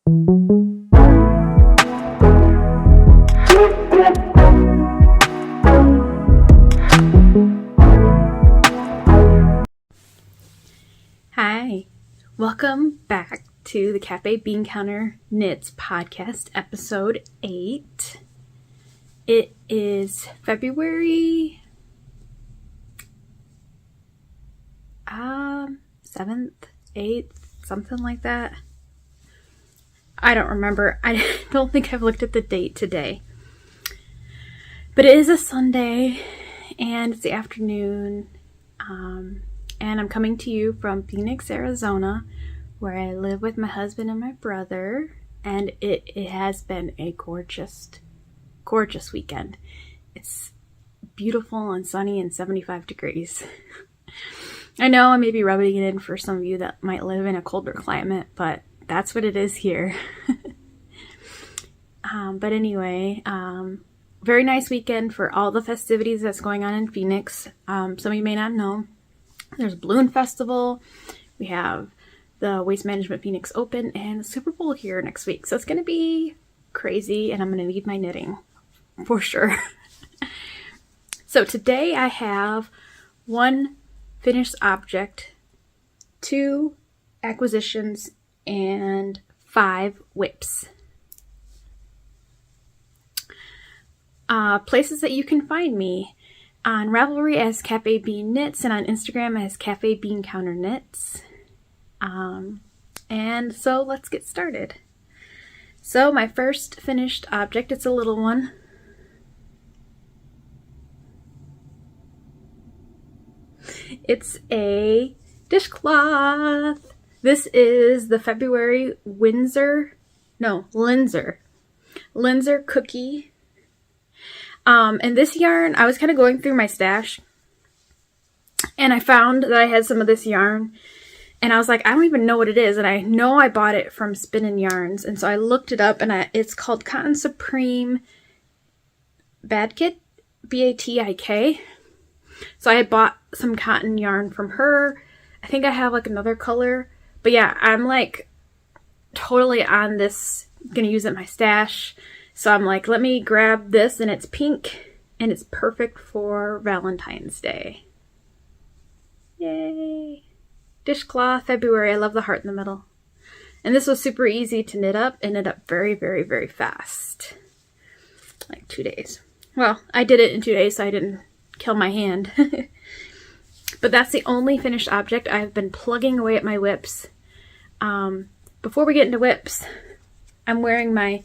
Hi, welcome back to the Cafe Bean Counter Knits podcast, episode 8. It is February 7th, 8th, something like that. I don't remember. I don't think I've looked at the date today. But it is a Sunday, and it's the afternoon, and I'm coming to you from Phoenix, Arizona, where I live with my husband and my brother, and it has been a gorgeous, gorgeous weekend. It's beautiful and sunny and 75 degrees. I know I may be rubbing it in for some of you that might live in a colder climate, but that's what it is here. But anyway, very nice weekend for all the festivities that's going on in Phoenix. Some of you may not know. There's a balloon festival. We have the Waste Management Phoenix Open and the Super Bowl here next week. So it's going to be crazy, and I'm going to need my knitting for sure. So today I have 1 finished object, 2 acquisitions, and 5 whips. Places that you can find me. On Ravelry as Cafe Bean Knits, and on Instagram as Cafe Bean Counter Knits. And so let's get started. So my first finished object, it's a little one. It's a dishcloth. This is the February Linzer cookie. And this yarn, I was kind of going through my stash, and I found that I had some of this yarn, and I was like, I don't even know what it is, and I know I bought it from Spinnin' Yarns, and so I looked it up, and it's called Cotton Supreme Batik, B-A-T-I-K. So I had bought some cotton yarn from her. I think I have like another color, but yeah, I'm like totally on this, gonna use it in my stash. So I'm like, let me grab this, and it's pink, and it's perfect for Valentine's Day. Yay! Dishcloth, February. I love the heart in the middle. And this was super easy to knit up, and knit up very, very, very fast. Like 2 days. Well, I did it in 2 days, so I didn't kill my hand. But that's the only finished object. I've been plugging away at my whips. Before we get into whips, I'm wearing my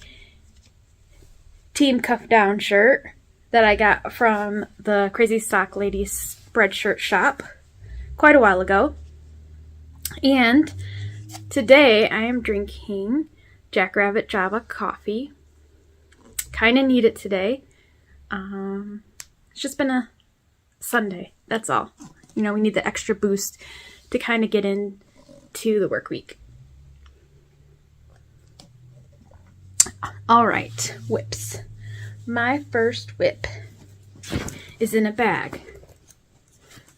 Team Cuff Down shirt that I got from the Crazy Sock Ladies spreadshirt shop quite a while ago. And today I am drinking Jackrabbit Java coffee. Kind of need it today. It's just been a Sunday, that's all. You know, we need the extra boost to kind of get into the work week. All right, whips. My first whip is in a bag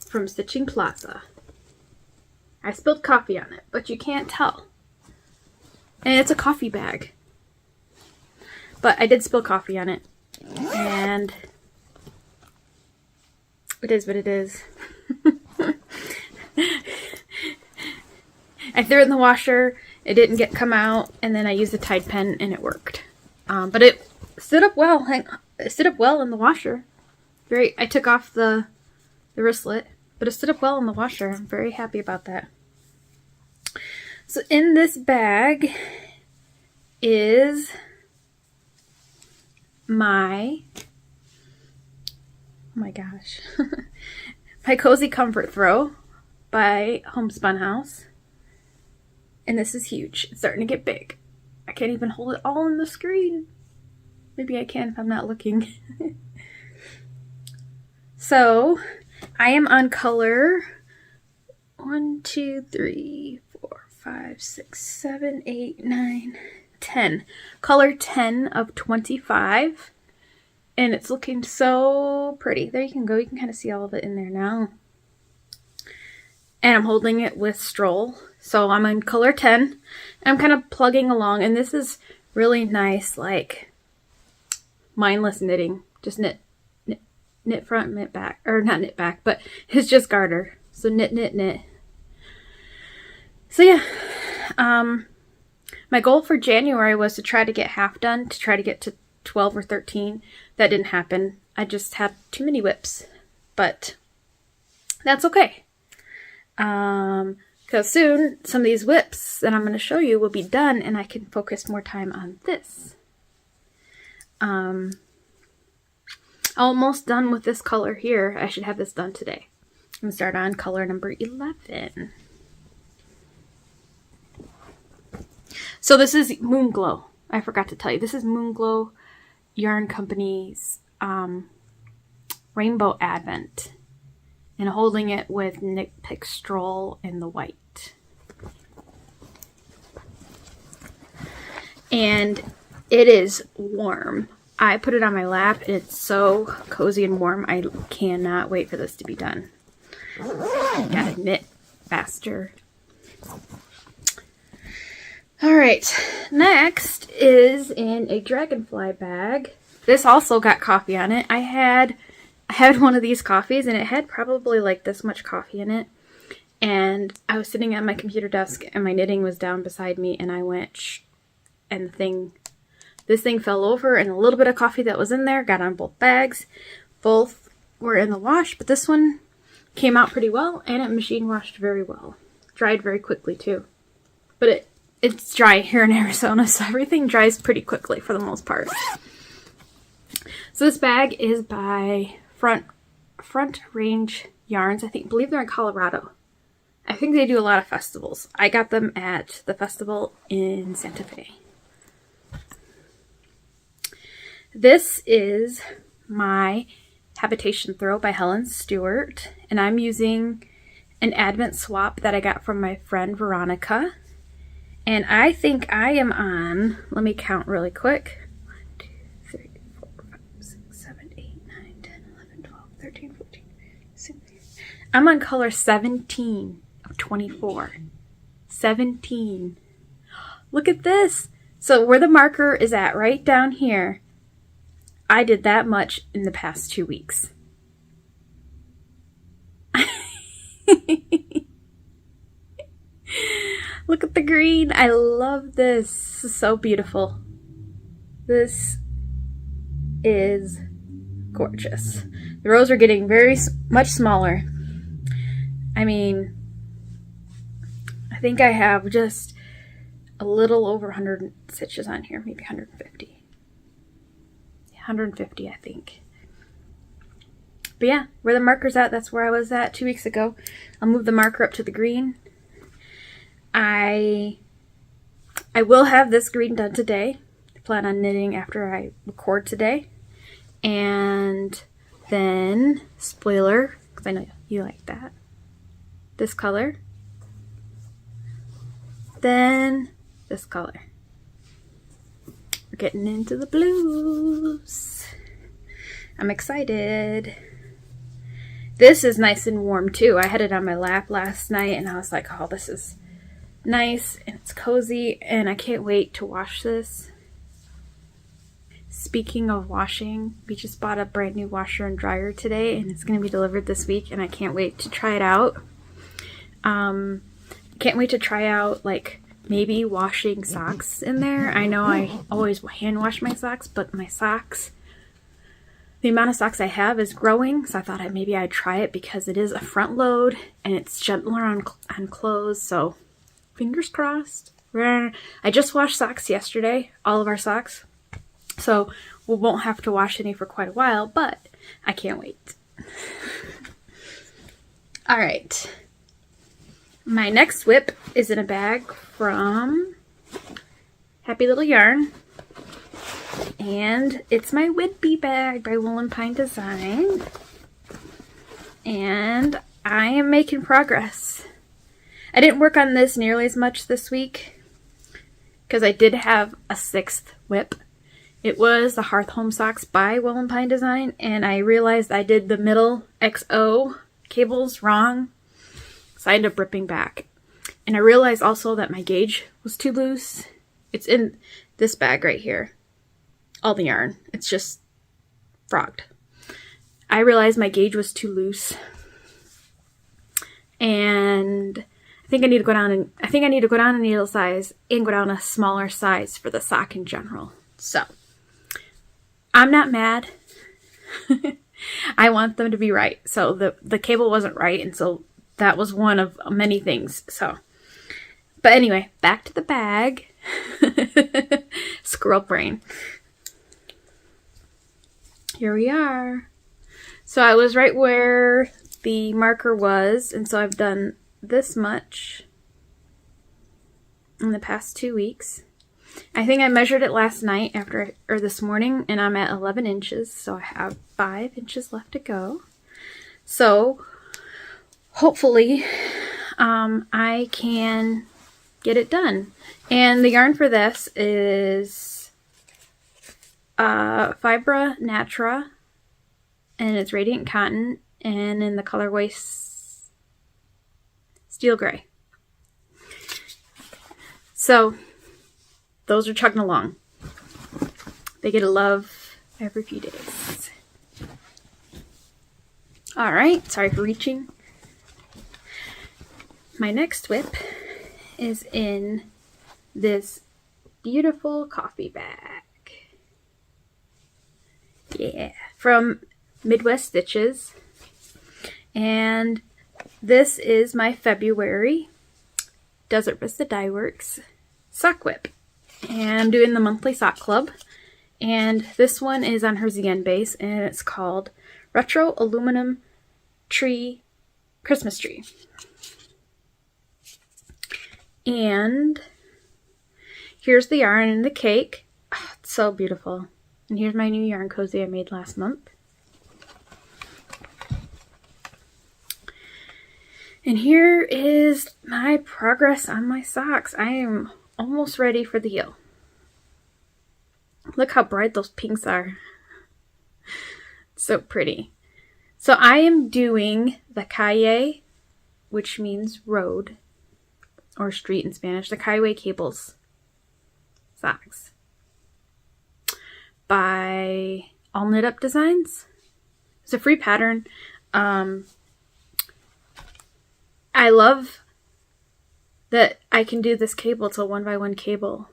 from Stitching Plaza. I spilled coffee on it, but you can't tell. And it's a coffee bag. But I did spill coffee on it. And it is what it is. I threw it in the washer. It didn't come out, and then I used a Tide pen, and it worked. But it stood up well. It stood up well in the washer. I took off the wristlet, but it stood up well in the washer. I'm very happy about that. So in this bag is my my Cozy Comfort Throw by Homespun House. And this is huge. It's starting to get big. I can't even hold it all on the screen. Maybe I can if I'm not looking. So, I am on color 1, 2, 3, 4, 5, 6, 7, 8, 9, 10. Color 10 of 25. And it's looking so pretty. There you can go. You can kind of see all of it in there now. And I'm holding it with Stroll. So I'm in color 10. I'm kind of plugging along, and this is really nice, like mindless knitting. Just knit front, knit back, or not knit back, but it's just garter. So knit, knit, knit. So yeah, my goal for January was to try to get half done, to try to get to 12 or 13. That didn't happen. I just had too many whips, but that's okay. Because soon some of these whips that I'm going to show you will be done, and I can focus more time on this. Almost done with this color here. I should have this done today. I'm going to start on color number 11. So this is Moon Glow. I forgot to tell you. This is Moon Glow Yarn Company's Rainbow Advent. And holding it with Knit Pick Stroll in the white. And it is warm. I put it on my lap, and it's so cozy and warm. I cannot wait for this to be done. Gotta knit faster. Alright, next is in a dragonfly bag. This also got coffee on it. I had one of these coffees, and it had probably like this much coffee in it. And I was sitting at my computer desk, and my knitting was down beside me, and I went shh, and this thing fell over, and a little bit of coffee that was in there got on both bags. Both were in the wash, but this one came out pretty well, and it machine washed very well. Dried very quickly too. But it's dry here in Arizona, so everything dries pretty quickly for the most part. So this bag is by Front Range Yarns. Believe they're in Colorado. I think they do a lot of festivals. I got them at the festival in Santa Fe. This is my Habitation Throw by Helen Stewart, and I'm using an Advent swap that I got from my friend Veronica. And I think I am on, let me count really quick. 1, 2, 3, 4, 5, 6, 7, 8, 9, 10, 11, 12, 13, 14, 16. I'm on color 17 of 24. 17. Look at this. So where the marker is at, right down here, I did that much in the past 2 weeks. Look at the green. I love this. This is so beautiful. This is gorgeous. The rows are getting much smaller. I mean, I think I have just a little over 100 stitches on here, maybe 150. 150, I think. But yeah, where the marker's at, that's where I was at 2 weeks ago. I'll move the marker up to the green. I will have this green done today. I plan on knitting after I record today. And then, spoiler, because I know you like that, this color. Then, this color. We're getting into the blues. I'm excited. This is nice and warm too. I had it on my lap last night, and I was like, oh, this is nice and it's cozy, and I can't wait to wash this. Speaking of washing, we just bought a brand new washer and dryer today, and it's going to be delivered this week, and I can't wait to try it out. Can't wait to try out like maybe washing socks in there. I know I always hand wash my socks, but my socks, the amount of socks I have is growing, so I thought maybe I'd try it because it is a front load and it's gentler on clothes, so fingers crossed. I just washed socks yesterday, all of our socks, so we won't have to wash any for quite a while, but I can't wait. All right. My next whip is in a bag from Happy Little Yarn. And it's my Whidbey bag by Wool & Pine Design. And I am making progress. I didn't work on this nearly as much this week because I did have a 6th whip. It was the Hearth Home Socks by Wool & Pine Design, and I realized I did the middle XO cables wrong, so I ended up ripping back. And I realized also that my gauge was too loose. It's in this bag right here. All the yarn. It's just frogged. I realized my gauge was too loose. And I think I need to go down a needle size and go down a smaller size for the sock in general. So I'm not mad. I want them to be right. So the cable wasn't right, and so that was one of many things. So, but anyway, back to the bag. Squirrel brain. Here we are. So I was right where the marker was, and so I've done this much in the past 2 weeks. I think I measured it last night or this morning, and I'm at 11 inches, so I have 5 inches left to go. So hopefully I can get it done. And the yarn for this is Fibra Natura, and it's Radiant Cotton, and in the colorway Steel Gray. So those are chugging along. They get a love every few days. Alright, sorry for reaching. My next whip is in this beautiful coffee bag. Yeah, from Midwest Stitches. And this is my February Desert Vista Dye Works sock whip. And I'm doing the monthly sock club. And this one is on her ZN base, and it's called Retro Aluminum Tree Christmas Tree. And here's the yarn and the cake. Oh, it's so beautiful. And here's my new yarn cozy I made last month. And here is my progress on my socks. I am almost ready for the heel. Look how bright those pinks are. So pretty. So I am doing the calle, which means road or street in Spanish, the Calle Cables socks by All Knit Up Designs. It's a free pattern. I love that I can do this cable. It's a 1x1 cable.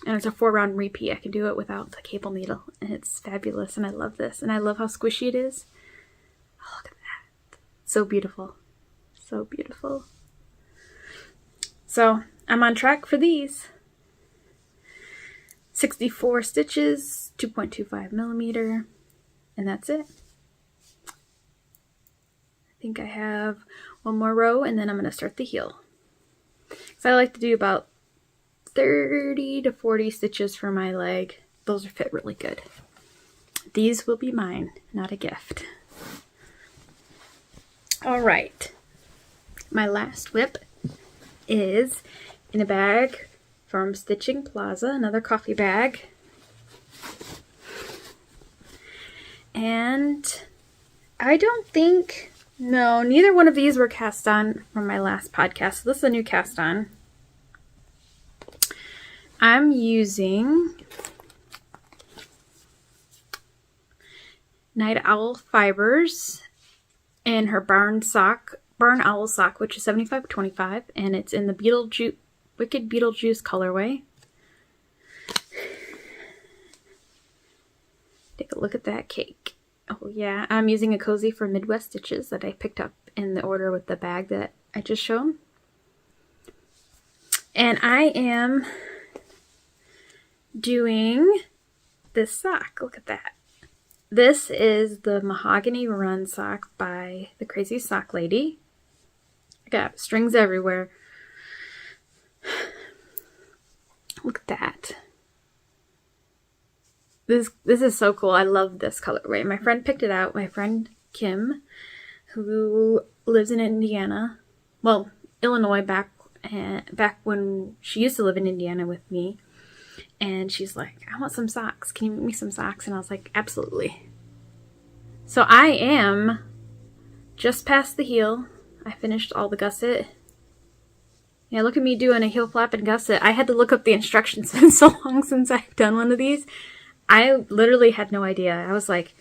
And it's a 4-round repeat. I can do it without the cable needle. And it's fabulous. And I love this. And I love how squishy it is. Oh, look at that. So beautiful. So beautiful. So I'm on track for these. 64 stitches, 2.25 millimeter. And that's it. I think I have one more row, and then I'm going to start the heel. So I like to do about 30 to 40 stitches for my leg. Those fit really good. These will be mine, not a gift. All right. My last whip is in a bag from Stitching Plaza, another coffee bag. And I don't think... No, neither one of these were cast on from my last podcast. So this is a new cast on. I'm using Night Owl Fibers and her Barn Owl sock, which is 75/25, and it's in the Wicked Beetlejuice colorway. Take a look at that cake. Oh yeah, I'm using a cozy from Midwest Stitches that I picked up in the order with the bag that I just showed. And I am doing this sock. Look at that. This is the Mahogany Run sock by the Crazy Sock Lady. I got strings everywhere. Look at that. This is so cool. I love this colorway. My friend picked it out. My friend Kim, who lives in Indiana. Well, Illinois back when she used to live in Indiana with me. And she's like, I want some socks. Can you make me some socks? And I was like, absolutely. So I am just past the heel. I finished all the gusset. Yeah, look at me doing a heel flap and gusset. I had to look up the instructions. It's been so long since I've done one of these. I literally had no idea. I was like,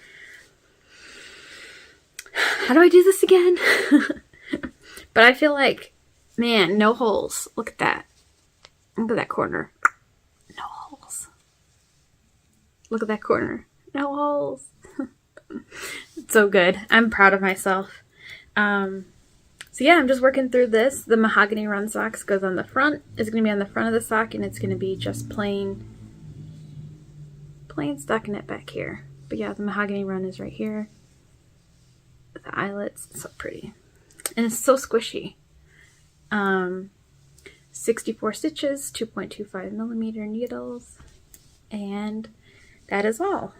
how do I do this again? But I feel like, man, no holes. Look at that. Look at that corner. No holes. Look at that corner. No holes. It's so good. I'm proud of myself. So yeah, I'm just working through this. The mahogany run socks goes on the front. It's going to be on the front of the sock, and it's going to be just plain stockinette back here. But yeah, the mahogany run is right here. The eyelets, it's so pretty. And it's so squishy. 64 stitches, 2.25 millimeter needles, and that is all.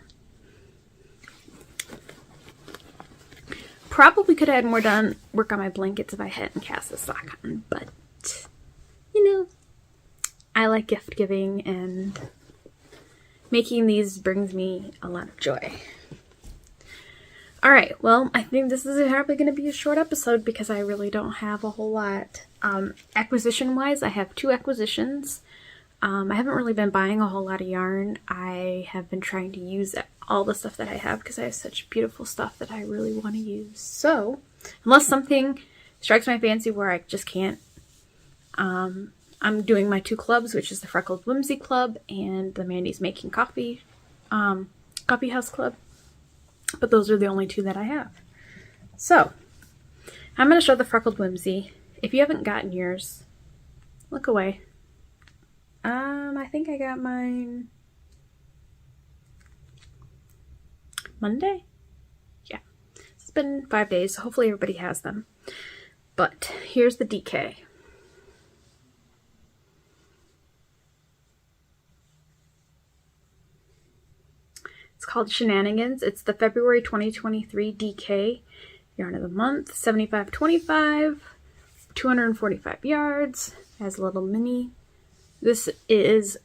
Probably could have had more done work on my blankets if I hadn't cast this sock on, but you know, I like gift giving, and making these brings me a lot of joy. Alright, well, I think this is probably going to be a short episode because I really don't have a whole lot. Acquisition-wise, I have 2 acquisitions. I haven't really been buying a whole lot of yarn. I have been trying to use all the stuff that I have because I have such beautiful stuff that I really want to use. So, unless something strikes my fancy where I just can't, I'm doing my 2 clubs, which is the Freckled Whimsy Club and the Mandy's Making Coffee, Coffee House Club. But those are the only 2 that I have. So, I'm going to show the Freckled Whimsy. If you haven't gotten yours, look away. I think I got mine Monday? Yeah. It's been 5 days, so hopefully everybody has them. But here's the DK. It's called Shenanigans. It's the February 2023 DK Yarn of the Month. 75.25, 245 yards. Has a little mini. This is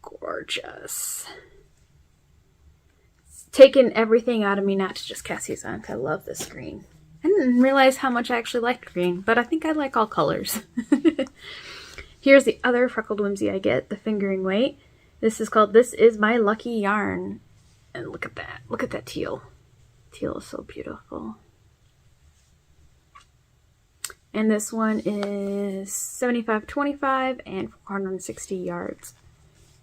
gorgeous. It's taken everything out of me not to just cast these on. I love this green. I didn't realize how much I actually liked green, but I think I like all colors. Here's the other Freckled Whimsy I get, the Fingering Weight. This is called This Is My Lucky Yarn. And look at that. Look at that teal. Teal is so beautiful. And this one is 75.25 and 460 yards.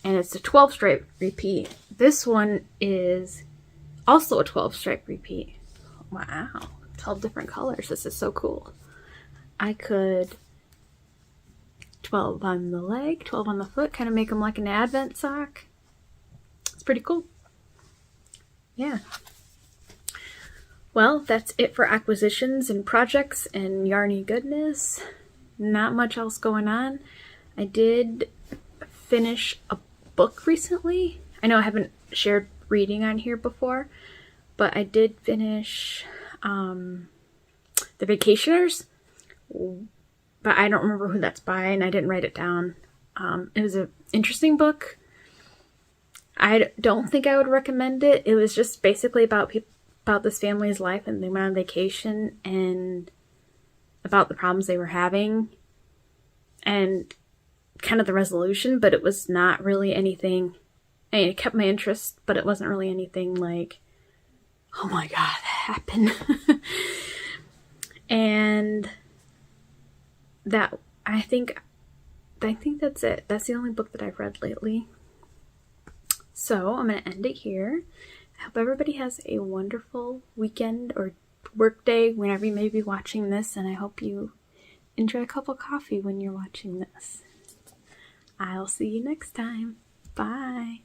And it's a 12 stripe repeat. This one is also a 12 stripe repeat. Wow. 12 different colors. This is so cool. I could 12 on the leg, 12 on the foot, kind of make them like an advent sock. It's pretty cool. Yeah. Well, that's it for acquisitions and projects and yarny goodness. Not much else going on. I did finish a book recently. I know I haven't shared reading on here before, but I did finish The Vacationers, but I don't remember who that's by, and I didn't write it down. It was an interesting book. I don't think I would recommend it. It was just basically about this family's life, and they went on vacation, and about the problems they were having and kind of the resolution, but it was not really anything. I mean, it kept my interest, but it wasn't really anything like, oh my god, that happened. And that, I think that's it. That's the only book that I've read lately. So I'm going to end it here. I hope everybody has a wonderful weekend or work day whenever you may be watching this, and I hope you enjoy a cup of coffee when you're watching this. I'll see you next time. Bye.